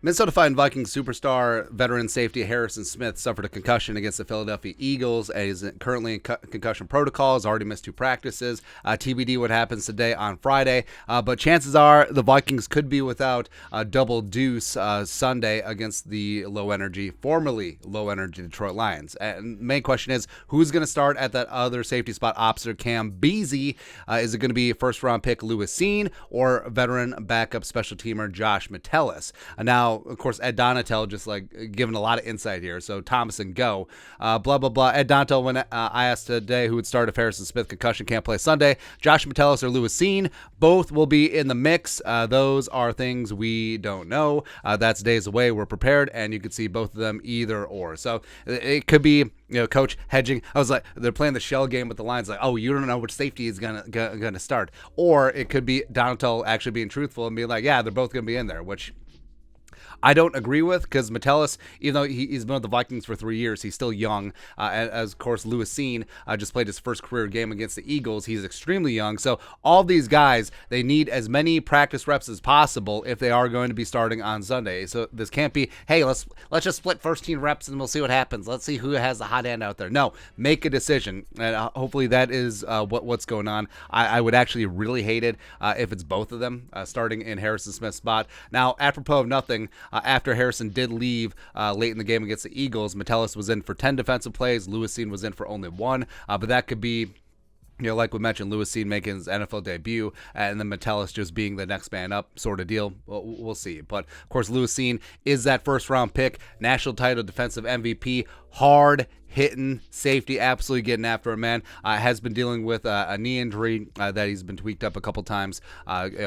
Minnesota Vikings superstar veteran safety Harrison Smith suffered a concussion against the Philadelphia Eagles and is currently in concussion protocol. Has already missed 2 practices. TBD what happens today on Friday. But chances are the Vikings could be without Double Deuce Sunday against the formerly low-energy Detroit Lions. And main question is, who's going to start at that other safety spot opposite Cam Beasley? Is it going to be first-round pick Lewis Cine or veteran backup special teamer Josh Metellus? Now, of course, Ed Donatel just giving a lot of insight here. So Thomas and go, blah, blah, blah. Ed Donatel, when I asked today who would start if Harrison Smith concussion can't play Sunday, Josh Metellus or Lewis Cine, both will be in the mix. Those are things we don't know. That's days away. We're prepared, and you could see both of them either or. So it could be, coach hedging. I was like, they're playing the shell game with the Lions. Like, oh, you don't know which safety is gonna start. Or it could be Donatel actually being truthful and being like, yeah, they're both gonna be in there, which I don't agree with, because Metellus, even though he's been with the Vikings for 3 years, he's still young. As of course, Lewis Cine just played his first career game against the Eagles. He's extremely young. So all these guys, they need as many practice reps as possible if they are going to be starting on Sunday. So this can't be, hey, let's just split first team reps and we'll see what happens. Let's see who has the hot hand out there. No, make a decision. And hopefully that is what's going on. I would actually really hate it if it's both of them starting in Harrison Smith's spot. Now, apropos of nothing, after Harrison did leave late in the game against the Eagles, Metellus was in for 10 defensive plays. Lewis Cine was in for only 1. But that could be, like we mentioned, Lewis Cine making his NFL debut, and then Metellus just being the next man up sort of deal. We'll see. But, of course, Lewis Cine is that first-round pick, national title defensive MVP, hard-hitting safety, absolutely getting after a man. Has been dealing with a knee injury that he's been tweaked up a couple times.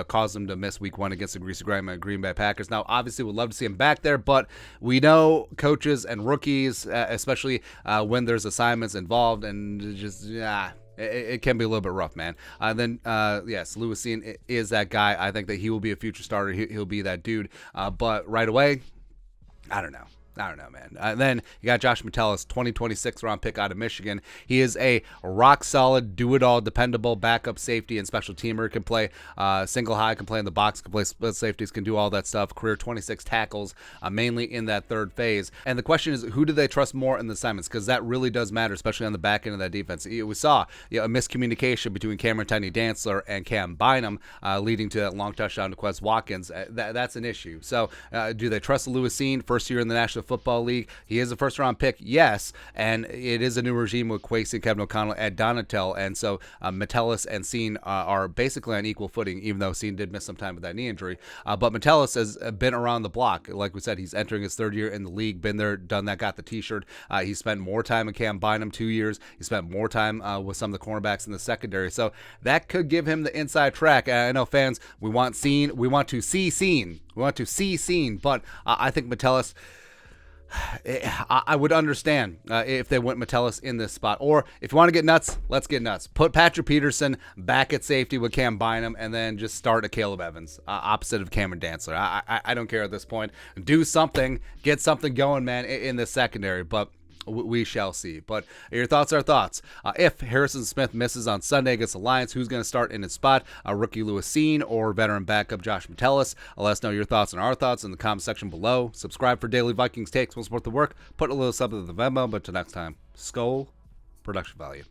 Caused him to miss week 1 against the Greasy Green Bay Packers. Now, obviously, we'd love to see him back there, but we know coaches and rookies, especially when there's assignments involved, and just, it can be a little bit rough, man. Yes, Lewis Cine is that guy. I think that he will be a future starter. He'll be that dude. But right away, I don't know, man. And then you got Josh Metellus, 2026 round pick out of Michigan. He is a rock-solid, do-it-all, dependable backup safety and special teamer. Can play single high, can play in the box, can play split safeties, can do all that stuff. Career 26 tackles, mainly in that third phase. And the question is, who do they trust more in the assignments? Because that really does matter, especially on the back end of that defense. We saw a miscommunication between Cameron Dantzler and Cam Bynum, leading to that long touchdown to Quez Watkins. That's an issue. So do they trust Lewis Cine, first year in the National Football League? He is a first-round pick, yes, and it is a new regime with Kwesi, Kevin O'Connell, Ed Donatel, and so Metellus and Cine are basically on equal footing, even though Cine did miss some time with that knee injury. But Metellus has been around the block. Like we said, he's entering his 3rd year in the league, been there, done that, got the T-shirt. He spent more time with Cam Bynum, 2 years. He spent more time with some of the cornerbacks in the secondary, so that could give him the inside track. I know fans, we want Cine, we want to see Cine, but I think Metellus, I would understand if they went Metellus in this spot. Or if you want to get nuts, let's get nuts. Put Patrick Peterson back at safety with Cam Bynum, and then just start a Caleb Evans opposite of Cameron Dantzler. I don't care at this point. Do something, get something going, man, in the secondary. But we shall see. But your thoughts are thoughts. If Harrison Smith misses on Sunday against the Lions, who's going to start in his spot? Rookie Lewis Cine or veteran backup Josh Metellus? Let us know your thoughts and our thoughts in the comment section below. Subscribe for daily Vikings takes. We'll support the work. Put a little something in the Venmo. But till next time, Skull Production Value.